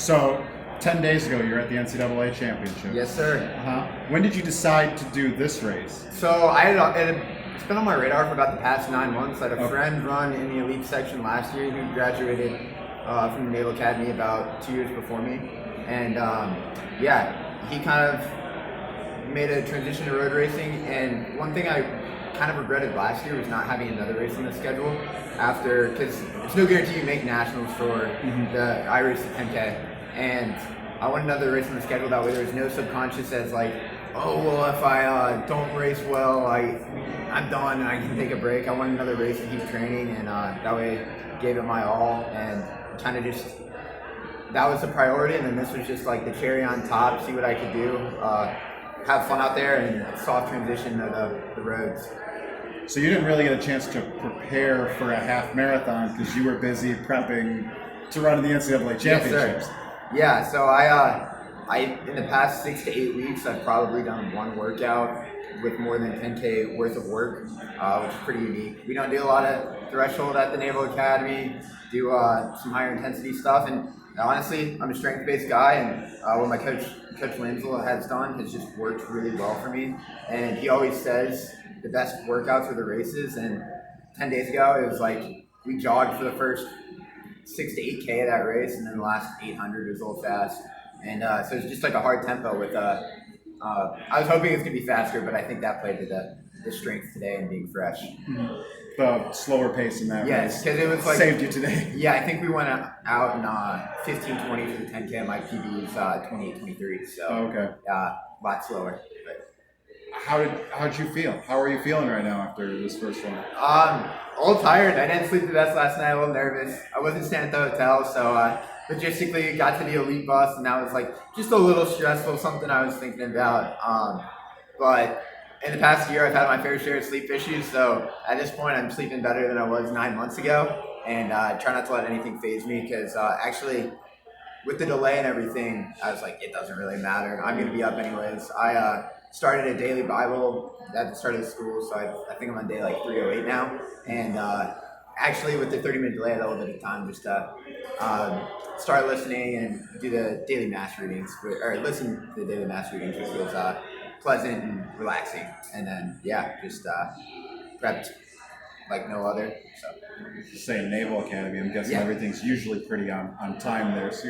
So 10 days ago, you were at the NCAA championship. Yes, sir. When did you decide to do this race? So it's been on my radar for about the past 9 months. I had a friend run in the elite section last year who graduated from the Naval Academy about 2 years before me. And he kind of made a transition to road racing. And one thing I kind of regretted last year was not having another race on the schedule because it's no guarantee you make nationals for I race the 10K. And I want another race on the schedule, that way there's no subconscious as like, oh, well, if I don't race well, I'm done and I can take a break. I want another race to keep training, and that way gave it my all, and kind of just, that was the priority, and then this was just like the cherry on top, see what I could do, have fun out there, and soft transition to the roads. So you didn't really get a chance to prepare for a half marathon because you were busy prepping to run in the NCAA championships. Yes, yeah, so I in the past 6 to 8 weeks, I've probably done one workout with more than 10K worth of work, which is pretty unique. We don't do a lot of threshold at the Naval Academy, do some higher intensity stuff, and honestly, I'm a strength-based guy, and what my coach Lansel has done has just worked really well for me, and he always says the best workouts are the races, and 10 days ago, it was like we jogged for the first 6 to 8K of that race, and then the last 800 was a little fast. And so it's just like a hard tempo with, I was hoping it was going to be faster, but I think that played to the strength today and being fresh. The slower pace in that race. Yes, because it was like, saved you today. Yeah, I think we went out in 15:20 for the 10K. My PB is 28:23, so okay. A lot slower. But how'd you feel? How are you feeling right now after this first one? A little tired. I didn't sleep the best last night. A little nervous. I wasn't staying at the hotel, so logistically got to the elite bus, and that was like just a little stressful. Something I was thinking about. But in the past year, I've had my fair share of sleep issues. So at this point, I'm sleeping better than I was 9 months ago, and try not to let anything faze me. Because actually, with the delay and everything, I was like, it doesn't really matter. I'm gonna be up anyways. I started a daily Bible at the start of the school, so I think I'm on day like 308 now. And actually, with the 30-minute delay, I had a little bit of time just to start listening and do the daily mass readings, or listen to the daily mass readings, which was pleasant and relaxing. And then, just prepped like no other. So. Say Naval Academy, I'm guessing everything's usually pretty on time there. So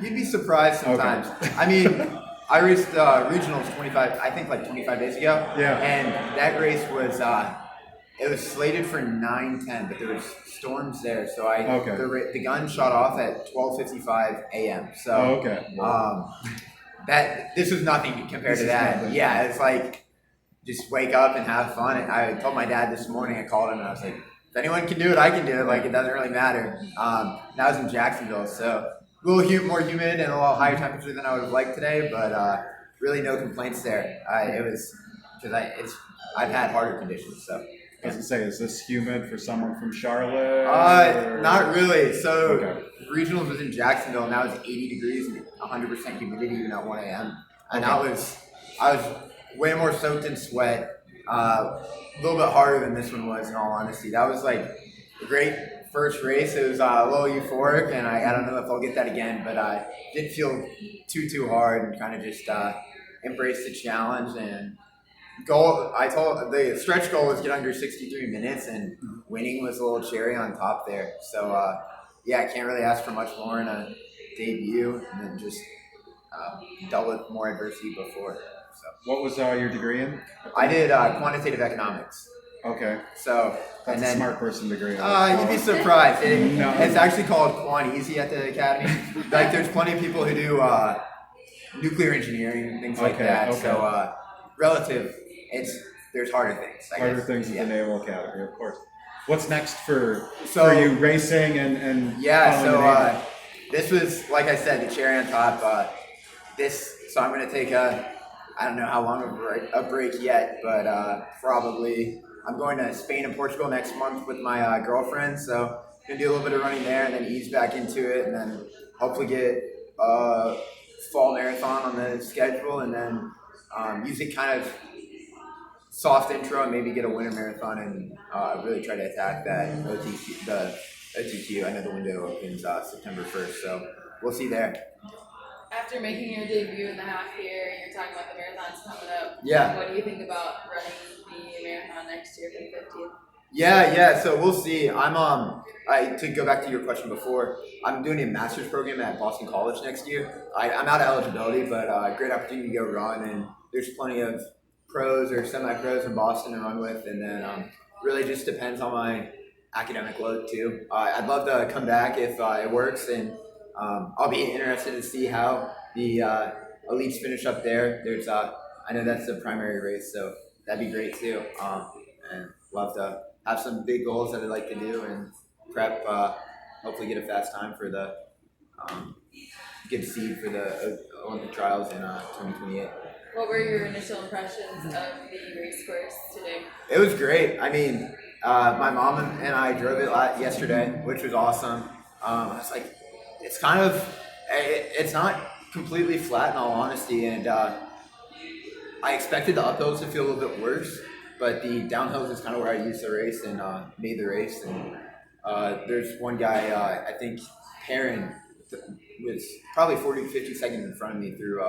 you'd be surprised sometimes. Okay. I mean, I raced regionals 25 days ago. Yeah. And that race was it was slated for 9:10, but there was storms there, so the gun shot off at 12:55 a.m. So this was nothing compared to that. Nothing. Yeah, it's like just wake up and have fun. And I told my dad this morning. I called him and I was like, if anyone can do it, I can do it. Like, it doesn't really matter. And I was in Jacksonville, so a little more humid and a little higher temperature than I would have liked today, but really no complaints there. It was because I've had harder conditions. So I was gonna say, is this humid for someone from Charlotte? Not really. So regionals was in Jacksonville, and that was 80 degrees and 100% humidity even at 1 a.m. And I was way more soaked in sweat. A little bit harder than this one was, in all honesty. That was like a great first race. It was a little euphoric, and I don't know if I'll get that again, but I didn't feel too hard, and kind of just embraced the challenge. And the stretch goal was get under 63 minutes, and winning was a little cherry on top there. So I can't really ask for much more in a debut, and then just dealt with more adversity before. So. What was your degree in? I did quantitative economics. Okay. So that's a smart person degree. You'd be surprised. It's actually called Quant Easy at the academy. Like, there's plenty of people who do nuclear engineering and things like that. Okay. So relative, there's harder things. Harder things at the Naval Academy, of course. What's next for you racing and this was, like I said, the cherry on top. So I'm going to take I don't know how long of a break yet, but probably I'm going to Spain and Portugal next month with my girlfriend. So going to do a little bit of running there and then ease back into it, and then hopefully get a fall marathon on the schedule, and then use it kind of soft intro and maybe get a winter marathon and really try to attack that OTC, the a TQ. I know the window opens September 1st, so we'll see there. After making your debut in the half here, you're talking about the marathons coming up. Yeah. What do you think about running the marathon next year for the 50th? Yeah. So we'll see. To go back to your question before, I'm doing a master's program at Boston College next year. I'm out of eligibility, but great opportunity to go run, and there's plenty of pros or semi-pros in Boston to run with, and then really just depends on my academic load too. I'd love to come back if it works, and I'll be interested to see how the elites finish up there. There's I know that's the primary race, so that'd be great too. And love to have some big goals that I'd like to do and prep. Hopefully, get a fast time for the good seed for the Olympic trials in 2028. What were your initial impressions of the race course today? It was great. I mean, my mom and I drove it yesterday, which was awesome. I was like, it's kind of, it's not completely flat in all honesty, and I expected the uphills to feel a little bit worse, but the downhills is kind of where I used the race and made the race. And there's one guy, I think Perrin, was probably 40 to 50 seconds in front of me through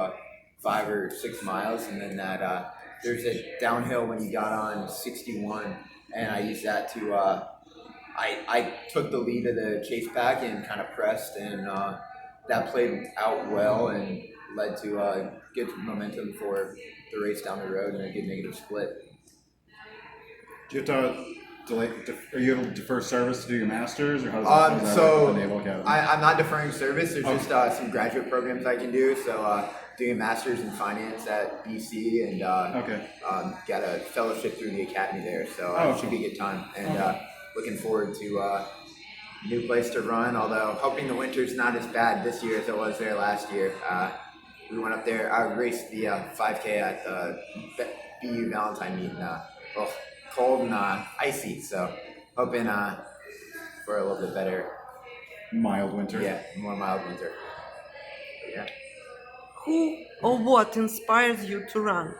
5 or 6 miles, and then that there's a downhill when he got on 61, and I used that to I took the lead of the chase pack and kind of pressed, and that played out well and led to good momentum for the race down the road and a good negative split. Do you have to are you able to defer service to do your master's, or how does that so work at the Naval Academy? I'm not deferring service. There's just some graduate programs I can do. So doing a master's in finance at BC, and got a fellowship through the academy there. So it should be a good time, and looking forward to a new place to run. Although hoping the winter's not as bad this year as it was there last year. We went up there. I raced the 5K at the BU Valentine meet. Cold and icy, so hoping for a little bit better, mild winter. Yeah, more mild winter. But yeah. Who or what inspires you to run?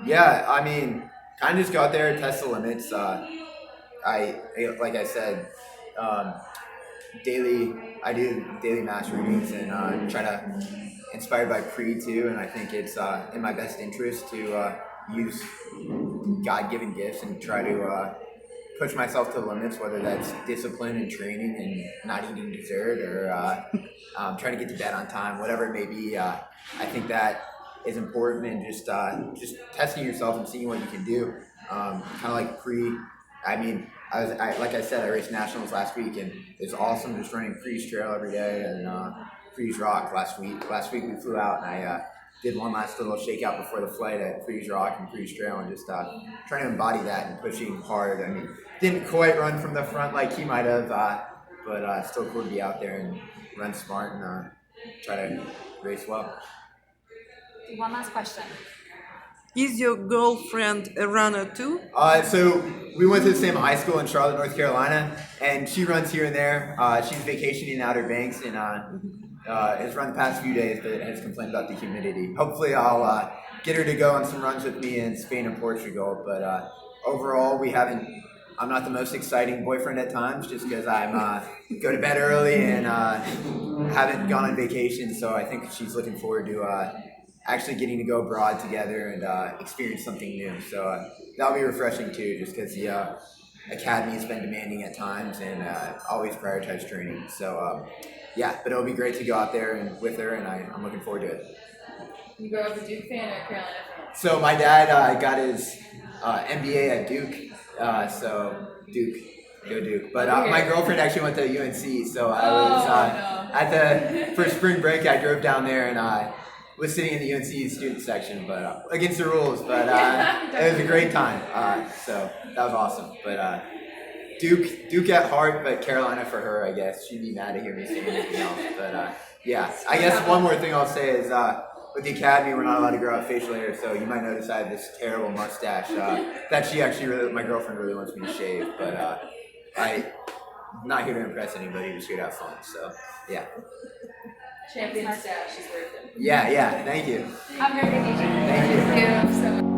Yeah, I mean, kind of just go out there and test the limits. Like I said, I do daily mass readings and try to inspired by Pre too, and I think it's in my best interest to use God-given gifts and try to push myself to the limits, whether that's discipline and training and not eating dessert, or trying to get to bed on time, whatever it may be. I think that is important, and just testing yourself and seeing what you can do. Kind of like Pre. I mean, like I said, I raced nationals last week, and it's awesome just running Pre's trail every day and Pre's Rock last week. Last week we flew out, and I did one last little shakeout before the flight at Pre's Rock and Pre's Trail, and just trying to embody that and pushing hard. I mean, didn't quite run from the front like he might have, but still cool to be out there and run smart and try to race well. One last question. Is your girlfriend a runner too? So we went to the same high school in Charlotte, North Carolina, and she runs here and there. She's vacationing in Outer Banks, and has run the past few days, but has complained about the humidity. Hopefully I'll get her to go on some runs with me in Spain and Portugal, but overall I'm not the most exciting boyfriend at times, just because I'm go to bed early and haven't gone on vacation, so I think she's looking forward to actually getting to go abroad together and experience something new. So that'll be refreshing too, just because the academy has been demanding at times and always prioritize training. So but it'll be great to go out there and with her, and I'm looking forward to it. You grow up a Duke fan or a Carolina fan? So my dad got his MBA at Duke, so Duke, go Duke. But my girlfriend actually went to UNC, so I was for spring break I drove down there and was sitting in the UNC student section, but against the rules. But it was a great time, so that was awesome. But Duke at heart, but Carolina for her, I guess. She'd be mad to hear me say anything else. But I guess one more thing I'll say is with the academy, we're not allowed to grow out facial hair, so you might notice I have this terrible mustache that she actually my girlfriend really wants me to shave. But I'm not here to impress anybody, just here to have fun. So yeah. Champion stash is worth it. Yeah. Thank you. Have a great vacation. Thank you. Thank you so much.